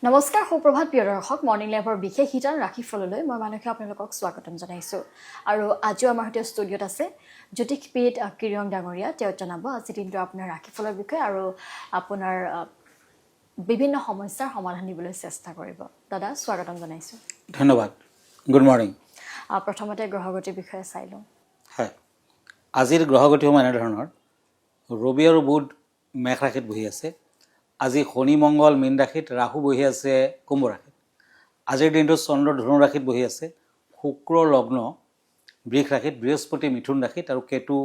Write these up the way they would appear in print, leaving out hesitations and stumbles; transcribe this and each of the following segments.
নমস্কাৰ সুপ্ৰভাত প্ৰিয় দৰ্শক মৰ্নিং লাইভৰ বিশেষ হিটাৰ ৰাশিফললৈ মই মানসী আপোনালোকক স্বাগতম জনাইছোঁ আৰু আজিও আমাৰ সৈতে ষ্টুডিঅ'ত আছে জ্যোতিষবিদ কিৰণ ডাঙৰীয়া তেওঁ জনাব আজি দিনটো আপোনাৰ ৰাশিফলৰ বিষয়ে আৰু আপোনাৰ বিভিন্ন সমস্যাৰ সমাধান দিবলৈ চেষ্টা কৰিব দাদা স্বাগতম জনাইছোঁ ধন্যবাদ গুড মৰ্নিং প্ৰথমতে গ্ৰহগতিৰ বিষয়ে চাই লওঁ হয় আজিৰ গ্ৰহগতিসমূহ এনেধৰণৰ ৰবি আৰু বুধ মেষ ৰাশিত বহি আছে আজি শনি মংগল মীন ৰাশিত ৰাহু বহি আছে কুম্ভ ৰাশিত আজিৰ দিনটোত চন্দ্ৰ ধনু ৰাশিত বহি আছে শুক্ৰ লগ্ন বৃষ ৰাশিত বৃহস্পতি মিথুন ৰাশিত আৰু কেতু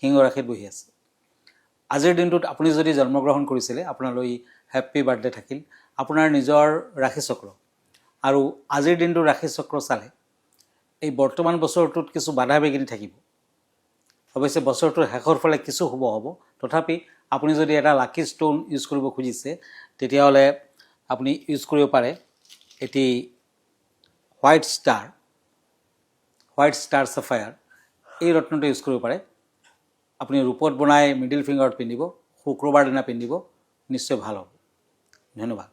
সিংহ ৰাশিত বহি আছে আজিৰ দিনটোত আপুনি যদি জন্মগ্ৰহণ কৰিছিলে আপোনালৈ হেপ্পী বাৰ্থডে থাকিল আপোনাৰ নিজৰ ৰাশিচক্ৰ আৰু আজিৰ দিনটোৰ ৰাশিচক্ৰ চালে এই বৰ্তমান বছৰটোত কিছু বাধা বিঘিনি থাকিব অৱশ্যে বছৰটোৰ শেষৰ ফালে কিছু শুভ হ'ব তথাপি আপুনি যদি এটা লাকি ষ্টোন ইউজ কৰিব খুজিছে তেতিয়াহ'লে আপুনি ইউজ কৰিব পাৰে এটি হোৱাইট ষ্টাৰ চাফায়াৰ এই ৰত্নটো ইউজ কৰিব পাৰে আপুনি ৰূপত বনাই মিডিল ফিংগাৰত পিন্ধিব শুক্ৰবাৰ দিনা পিন্ধিব নিশ্চয় ভাল হ'ব ধন্যবাদ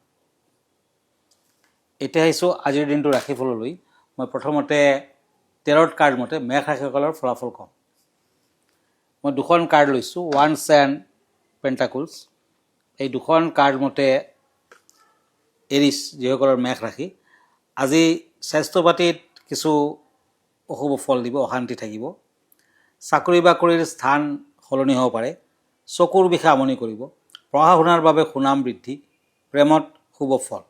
এতিয়া আহিছোঁ আজিৰ দিনটো ৰাশিফললৈ মই প্ৰথমতে তেৰট কাৰ্ড মতে মেষ ৰাশিসকলৰ ফলাফল কম মই দুখন কাৰ্ড লৈছোঁ ওৱান্স এণ্ড পেণ্টাকুলছ এই দুখন কাৰ্ড মতে এৰিছ যিসকলৰ মেষ ৰাশি আজি স্বাস্থ্য পাতিত কিছু অশুভ ফল দিব অশান্তি থাকিব চাকৰি বাকৰিৰ স্থান সলনি হ'ব পাৰে চকুৰ বিষে আমনি কৰিব পঢ়া শুনাৰ বাবে সুনাম বৃদ্ধি প্ৰেমত শুভ ফল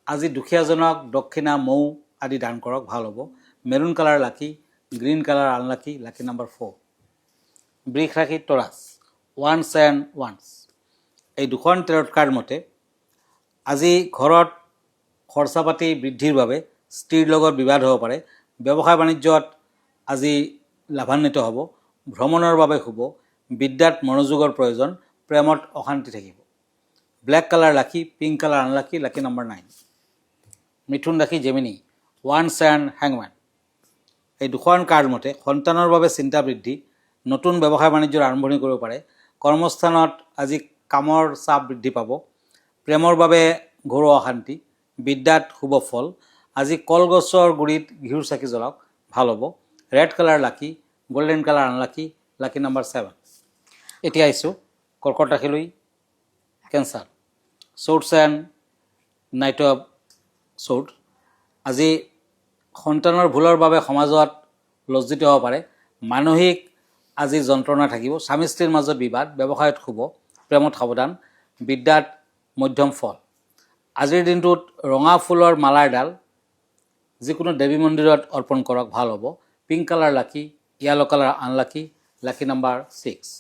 আজি দুখীয়াজনক দক্ষিণা মৌ আদি দান কৰক ভাল হ'ব মেৰুণ কালাৰ লাকি green colour unlucky lucky number 4 বৃষ ৰাশি তৰাছ ওৱান্স এণ্ড ওৱান্স এই দুখন তেৰট কাৰ্ড মতে আজি ঘৰত খৰচা পাতি বৃদ্ধিৰ বাবে স্ত্ৰীৰ লগত বিবাদ হ'ব পাৰে ব্যৱসায় বাণিজ্যত আজি লাভান্বিত হ'ব ভ্ৰমণৰ বাবে শুভ বিদ্যাত মনোযোগৰ প্ৰয়োজন প্ৰেমত অশান্তি থাকিব ব্লেক কালাৰ লাকি pink colour unlucky lucky number 9 মিথুন ৰাশি জেমিনি ওৱান্স এণ্ড হেংমেন এই দুখন কাৰ্ড মতে সন্তানৰ বাবে চিন্তা বৃদ্ধি নতুন ব্যৱসায় বাণিজ্যৰ আৰম্ভণি কৰিব পাৰে কৰ্মস্থানত আজি কামৰ চাপ বৃদ্ধি পাব প্ৰেমৰ বাবে ঘৰুৱা অশান্তি বিদ্যাত শুভ ফল আজি কলগছৰ গুৰিত ঘিউৰ চাকি জ্বলাওক ভাল হ'ব red colour lucky golden colour unlucky lucky number 7 এতিয়া আহিছোঁ কৰ্কট ৰাশিলৈ cancer swords and knight of sword আজি সন্তানৰ ভুলৰ বাবে সমাজত লজ্জিত হ'ব পাৰে মানসিক আজি যন্ত্ৰণা থাকিব স্বামী স্ত্ৰীৰ মাজত বিবাদ ব্যৱসায়ত শুভ প্ৰেমত সাৱধান বিদ্যাত মধ্যম ফল আজিৰ দিনটোত ৰঙা ফুলৰ মালাৰ ডাল যিকোনো দেৱী মন্দিৰত অৰ্পণ কৰক ভাল হ'ব পিংক কালাৰ লাকি yellow colour unlucky lucky number 6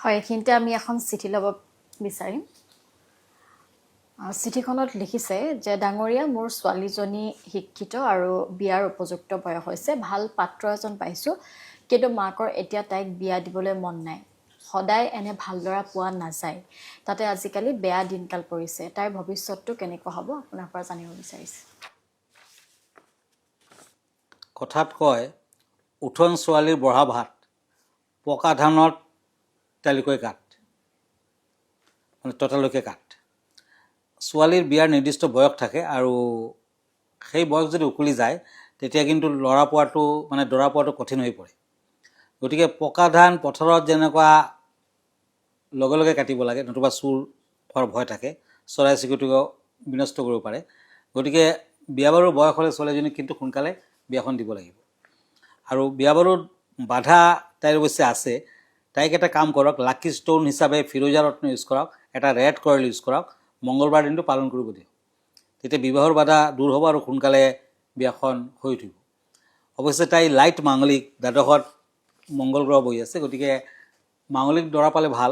হয় এইখিনিতে আমি এখন চিঠি ল'ব বিচাৰিম চিঠিখনত লিখিছে যে ডাঙৰীয়া মোৰ ছোৱালীজনী শিক্ষিত আৰু বিয়াৰ উপযুক্ত বয়স হৈছে ভাল পাত্ৰ এজন পাইছোঁ কিন্তু মাকৰ এতিয়া তাইক বিয়া দিবলৈ মন নাই সদায় এনে ভাল ল'ৰা পোৱা নাযায় তাতে আজিকালি বেয়া দিনকাল পৰিছে তাইৰ ভৱিষ্যতটো কেনেকুৱা হ'ব আপোনাৰ পৰা জানিব বিচাৰিছে কথাত কয় উঠন ছোৱালীৰ বঢ়া ভাত পকা ধানত তেলকৈ কাট মানে ততালৈকে কাট ছোৱালীৰ বিয়াৰ নিৰ্দিষ্ট বয়স থাকে আৰু সেই বয়স যদি উকলি যায় তেতিয়া কিন্তু দৰা পোৱাটো কঠিন হৈ পৰে গতিকে পকা ধান পথাৰত যেনেকুৱা লগে লগে কাটিব লাগে নতুবা চুৰ হোৱাৰ ভয় থাকে চৰাই চিৰিকটিও বিনষ্ট কৰিব পাৰে গতিকে বিয়া বাৰুৰ বয়স হ'লে ছোৱালীজনীক কিন্তু সোনকালে বিয়াখন দিব লাগিব আৰু বিয়া বাৰুত বাধা তাইৰ অৱশ্যে আছে তাইক এটা কাম কৰক লাকি ষ্টোন হিচাপে ফিৰোজা ৰত্ন ইউজ কৰক এটা ৰেড কৰেল ইউজ কৰক মংগলবাৰ দিনটো পালন কৰিব দিয়ক তেতিয়া বিবাহৰ বাধা দূৰ হ'ব আৰু সোনকালে বিয়াখন হৈ উঠিব অৱশ্যে তাই লাইট মাংগলিক দ্বাদশত মংগল গ্ৰহ বহি আছে গতিকে মাংগলিক দৰা পালে ভাল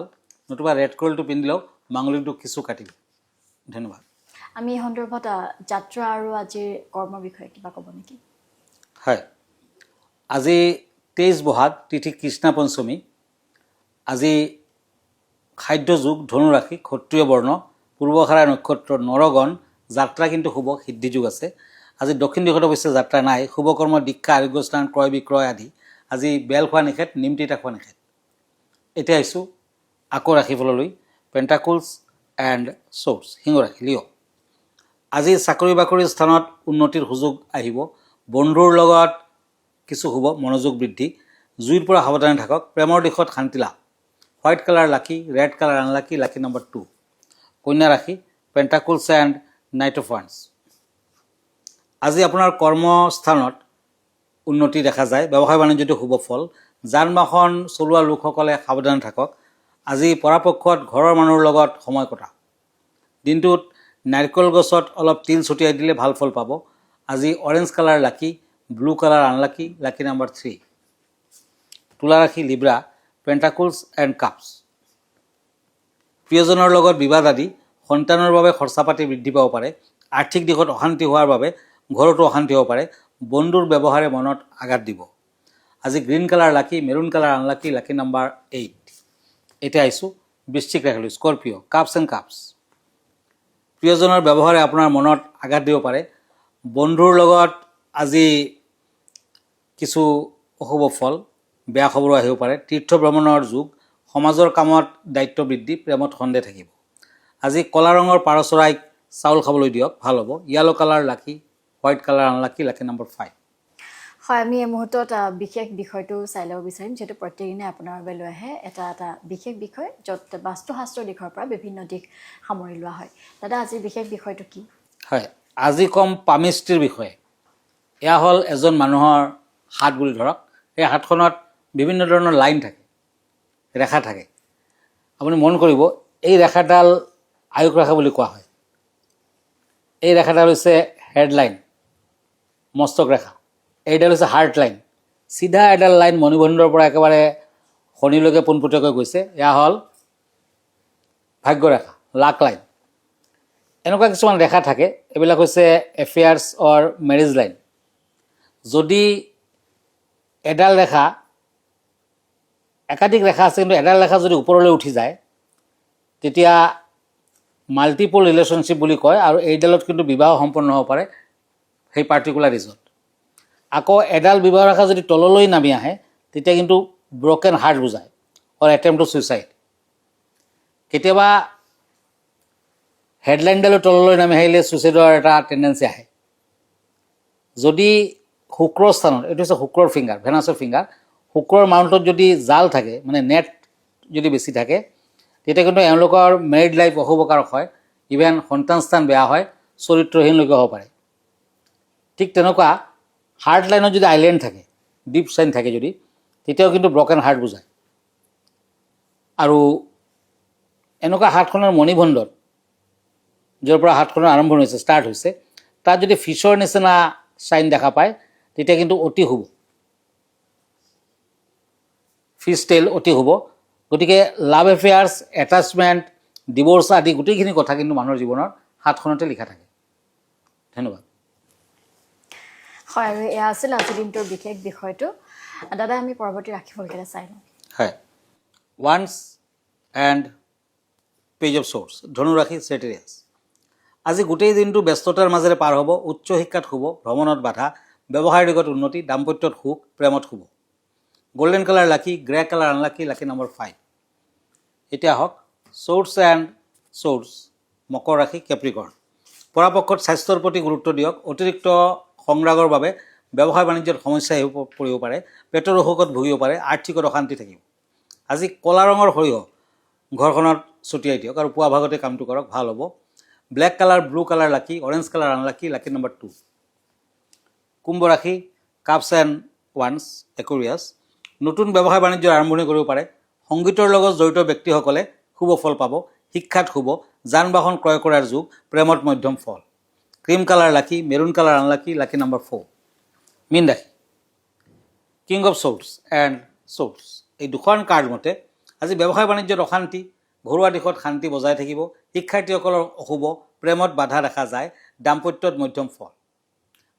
নতুবা ৰেড কৰেলটো পিন্ধিলেও মাংগলিকটো কিছু কাটিব ধন্যবাদ আমি এই সন্দৰ্ভত যাত্ৰা আৰু আজিৰ কৰ্মৰ বিষয়ে কিবা ক'ব নেকি হয় আজি 23 বহাগ তিথি কৃষ্ণা পঞ্চমী আজি খাদ্য যুগ ধনু ৰাশি ক্ষত্ৰিয় বৰ্ণ পূৰ্বখাৰা নক্ষত্ৰ নৰগণ যাত্ৰা কিন্তু শুভ সিদ্ধি যুগ আছে আজি দক্ষিণ দিশত অৱশ্যে যাত্ৰা নাই শুভকৰ্ম দীক্ষা আৰোগ্য স্থান ক্ৰয় বিক্ৰয় আদি আজি বেল খোৱা নিষেধ নিম তিতা খোৱা নিষেধ এতিয়া আহিছোঁ আকৌ ৰাশিফললৈ পেণ্টাকুলছ এণ্ড শ্বৰ্টছ সিংহ ৰাশি লিঅ' আজি চাকৰি বাকৰিৰ স্থানত উন্নতিৰ সুযোগ আহিব। বন্ধুৰ লগত কিছু শুভ, মনোযোগ বৃদ্ধি। জুইৰ পৰা সাৱধানে থাকক। প্ৰেমৰ দিশত শান্তি লাভ। হোৱাইট কালাৰ লাকি, ৰেড কালাৰ আনলাকি, লাকি নম্বৰ 2। কন্যা ৰাশি, পেণ্টাকুলছ এণ্ড নাইট অফ ওৱান্স। আজি আপোনাৰ কৰ্মস্থানত উন্নতি দেখা যায়। ব্যৱসায় বাণিজ্যটো শুভ ফল। যান বাহন চলোৱা লোকসকলে সাৱধানে থাকক। আজি পৰাপক্ষত ঘৰৰ মানুহৰ লগত সময় কটা। দিনটোত নাৰিকল গছত অলপ তিল ছটিয়াই দিলে ভাল ফল পাব। আজি অৰেঞ্জ কালাৰ লাকি, ব্লু কালাৰ আনলাকি, লাকি নম্বৰ 3। তুলা ৰাশি, লিব্ৰা, পেণ্টাকুলছ এণ্ড কাপছ। প্ৰিয়জনৰ লগত বিবাদ আদি, সন্তানৰ বাবে খৰচা পাতি বৃদ্ধি পাব পাৰে। আৰ্থিক দিশত অশান্তি হোৱাৰ বাবে ঘৰতো অশান্তি হ'ব পাৰে। বন্ধুৰ ব্যৱহাৰে মনত আঘাত দিব। আজি গ্ৰীণ কালাৰ লাকি, মেৰুণ কালাৰ আনলাকি, লাকি নম্বৰ 8। এতিয়া আহিছোঁ বৃশ্চিক ৰাশিলৈ, স্কৰপিঅ', কাপছ এণ্ড কাপছ। প্ৰিয়জনৰ ব্যৱহাৰে আপোনাৰ মনত আঘাত দিব পাৰে। বন্ধুৰ লগত আজি কিছু অশুভ ফল, বেয়া খবৰো আহিব পাৰে। তীৰ্থ ভ্ৰমণৰ যুগ। সমাজৰ কামত দায়িত্ব বৃদ্ধি, প্ৰেমত সন্দেহ থাকিব। আজি ক'লা ৰঙৰ পাৰ চৰাইক চাউল খাবলৈ দিয়ক, ভাল হ'ব। য়েলো কালাৰ লাকি, হোৱাইট কালাৰ আনলাকি, লাকি নম্বৰ 5। হয়, আমি এই মুহূৰ্তত বিশেষ বিষয়টো চাই ল'ব বিচাৰিম, যিহেতু প্ৰত্যেকদিনে আপোনাৰ বাবে লৈ আহে এটা বিশেষ বিষয়, য'ত বাস্তুশাস্ত্ৰৰ দিশৰ পৰা বিভিন্ন দিশ সামৰি লোৱা হয়। দাদা, আজিৰ বিশেষ বিষয়টো কি? হয়, আজি কম পামিষ্ট্ৰিৰ বিষয়ে। এয়া হ'ল এজন মানুহৰ হাত বুলি ধৰক। সেই হাতখনত বিভিন্ন ধৰণৰ লাইন থাকে, ৰেখা থাকে। আপুনি মন কৰিব, এই ৰেখাডাল আয়ুস ৰেখা বুলি কোৱা হয়। এই ৰেখাডাল হৈছে হেডলাইন, মস্তক ৰেখা। এইডাল হৈছে হাৰ্ট লাইন। চিধা এডাল লাইন মণিবন্ধৰ পৰা একেবাৰে শনিলৈকে পোনপটীয়াকৈ গৈছে। এয়া হ'ল ভাগ্যৰেখা, লাক লাইন। এনেকুৱা কিছুমান ৰেখা থাকে, এইবিলাক হৈছে এফেয়াৰ্ছ অৰ মেৰিজ লাইন। যদি এডাল ৰেখা, একাধিক ৰেখা আছে কিন্তু এডাল ৰেখা যদি ওপৰলৈ উঠি যায়, তেতিয়া মাল্টিপল ৰিলেশ্যনশ্বিপ বুলি কয়, আৰু এইডালত কিন্তু বিবাহ সম্পন্ন হ'ব পাৰে সেই পাৰ্টিকুলাৰ এজত। আকৌ এডাল বিবাহ ৰেখা যদি তললৈ নামি আহে, তেতিয়া কিন্তু ব্ৰকেন হাৰ্ট বুজায়, অৰ এটেম্প টু ছুইচাইড। কেতিয়াবা হেডলাইনডালৰ তললৈ নামি আহিলে ছুইচাইডৰ এটা টেণ্ডেঞ্চি আহে। যদি শুক্ৰৰ স্থানত, এইটো হৈছে শুক্ৰৰ ফিংগাৰ, ভেনাছৰ ফিংগাৰ, শুক্ৰৰ মাউণ্টত যদি জাল থাকে, মানে নেট যদি বেছি থাকে, তেতিয়া কিন্তু এওঁলোকৰ মেৰিড লাইফ অশুভকাৰক হয়। ইভেন সন্তান স্থান বেয়া হয়, চৰিত্ৰহীনলৈকে হ'ব পাৰে। ঠিক তেনেকুৱা হাৰ্ট লাইনত যদি আইলেণ্ড থাকে, ডিপ চাইন থাকে যদি, তেতিয়াও কিন্তু ব্ৰকেন হাৰ্ট বুজায়। আৰু এনেকুৱা হাতখনৰ মণিবন্ধত, য'ৰ পৰা হাতখনৰ আৰম্ভণি হৈছে, ষ্টাৰ্ট হৈছে, তাত যদি ফিছৰ নিচিনা চাইন দেখা পায়, তেতিয়া কিন্তু অতি শুভ। ফিছ টেইল অতি শুভ। গতিকে লাভ এফেয়াৰ্ছ, এটাচমেণ্ট, ডিভ'ৰ্চ আদি গোটেইখিনি কথা কিন্তু মানুহৰ জীৱনৰ হাতখনতে লিখা থাকে। ধন্যবাদ। হয়, আৰু এয়া আছিল আজিৰ দিনটোৰ বিশেষ বিষয়টো। দাদা, আমি পৰৱৰ্তী ৰাশিফলকেইটা চাই লওঁ। হয়, ওৱান্স এণ্ড পেজ অফ শ্বৰ্টছ, ধনুৰাশি, চেটেৰিয়াছ। আজি গোটেই দিনটো ব্যস্ততাৰ মাজেৰে পাৰ হ'ব। উচ্চ শিক্ষাত শুভ, ভ্ৰমণত বাধা, ব্যৱসায়ৰ দিশত উন্নতি, দাম্পত্যত সুখ, প্ৰেমত শুভ। গল্ডেন কালাৰ লাকি, গ্ৰে কালাৰ আনলাকি, লাকি নম্বৰ 5। এতিয়া আহক শ্বৰ্টছ এণ্ড শ্বৰ্টছ, মকৰ ৰাশি, কেপ্ৰিকৰ্ণ। পৰাপক্ষত স্বাস্থ্যৰ প্ৰতি গুৰুত্ব দিয়ক। অতিৰিক্ত সংৰাগৰ বাবে ব্যৱসায় বাণিজ্যত সমস্যা আহি পৰিব পাৰে। পেটৰ অসুখত ভুগিব পাৰে। আৰ্থিকত অশান্তি থাকিব। আজি ক'লা ৰঙৰ সৰিয়হ ঘৰখনত ছটিয়াই দিয়ক আৰু পুৱা ভাগতে কামটো কৰক, ভাল হ'ব। ব্লেক কালাৰ, ব্লু কালাৰ লাকি, অৰেঞ্জ কালাৰ আনলাকি, লাকি নম্বৰ 2। কুম্ভ ৰাশি, কাপছ এণ্ড ওৱান্স, একুৰিয়াছ। নতুন ব্যৱসায় বাণিজ্যৰ আৰম্ভণি কৰিব পাৰে। সংগীতৰ লগত জড়িত ব্যক্তিসকলে শুভ ফল পাব। শিক্ষাত শুভ, যান বাহন ক্ৰয় কৰাৰ যুগ, প্ৰেমত মধ্যম ফল। ক্ৰীম কালাৰ লাকি, মেৰুণ কালাৰ আনলাকি, লাকি নম্বৰ 4। মীন ৰাশি, king of shorts and shorts. এই দুখন কাৰ্ড মতে আজি ব্যৱসায় বাণিজ্যত অশান্তি, ঘৰুৱা দিশত শান্তি বজাই থাকিব। শিক্ষাৰ্থীসকলৰ অশুভ, প্ৰেমত বাধা দেখা যায়, দাম্পত্যত মধ্যম ফল।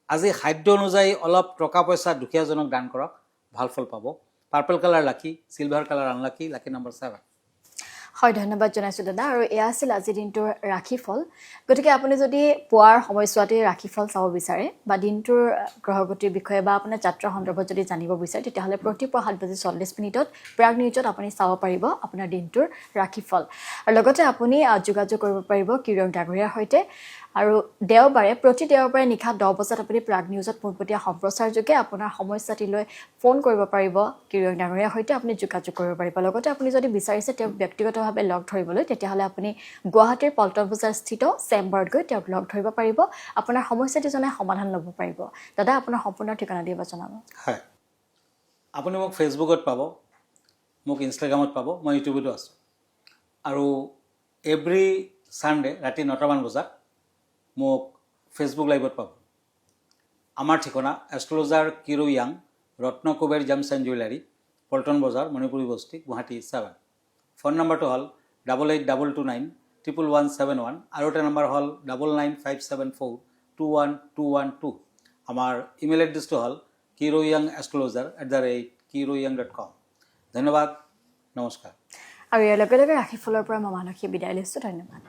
আজি খাদ্য অনুযায়ী অলপ টকা পইচা দুখীয়াজনক দান কৰক, ভাল ফল পাব। পাৰ্পল কালাৰ লাকি, চিলভাৰ কালাৰ আনলাকি, লাকি নম্বৰ 7। হয়, ধন্যবাদ জনাইছোঁ দাদা। আৰু এয়া আছিল আজিৰ দিনটোৰ ৰাশিফল। গতিকে আপুনি যদি পুৱাৰ সময়ছোৱাতে ৰাশিফল চাব বিচাৰে বা দিনটোৰ গ্ৰহগতিৰ বিষয়ে বা আপোনাৰ যাত্ৰা সন্দৰ্ভত যদি জানিব বিচাৰে, তেতিয়াহ'লে ৰাতিপুৱা 7:40 প্ৰাগ নিউজত আপুনি চাব পাৰিব আপোনাৰ দিনটোৰ ৰাশিফল। আৰু লগতে আপুনি যোগাযোগ কৰিব পাৰিব কিৰণ ডাঙৰীয়াৰ সৈতে। আৰু দেওবাৰে প্ৰতি দেওবাৰে নিশা 10 বজাত আপুনি প্ৰাগ নিউজত পোনপটীয়া সম্প্ৰচাৰযোগে আপোনাৰ সমস্যাটিলৈ ফোন কৰিব পাৰিব কিৰণ ডাঙৰীয়াৰ সৈতে আপুনি যোগাযোগ কৰিব পাৰিব লগতে আপুনি যদি বিচাৰিছে তেওঁক ব্যক্তিগতভাৱে লগ ধৰিবলৈ তেতিয়াহ'লে আপুনি গুৱাহাটীৰ পল্টন বজাৰ স্থিত চেম্বাৰত গৈ তেওঁক লগ ধৰিব পাৰিব আপোনাৰ সমস্যাটি জনাই সমাধান ল'ব পাৰিব দাদা আপোনাৰ সম্পূৰ্ণ ঠিকনা দিব জনাব হয় আপুনি মোক ফেচবুকত পাব মোক ইনষ্টাগ্ৰামত পাব মই ইউটিউবতো আছোঁ আৰু এভৰি ছানডে ৰাতি 9টামান বজাত মোক ফেচবুক লাইভত পাব আমাৰ ঠিকনা astrologer Kiro Young Ratna Kuber gems and jewellery Paltan Bazar Manipuri বস্তি গুৱাহাটী 7 ফোন নম্বৰটো হ'ল 8829211171 আৰু এটা নম্বৰ হ'ল 9957421212 আমাৰ ইমেইল এড্ৰেছটো হ'ল kiroyangastrologer@kiroyang.com ধন্যবাদ নমস্কাৰ আৰু ইয়াৰ লগে লগে ৰাশিফলৰ পৰা মই মানসী বিদায় লৈছোঁ ধন্যবাদ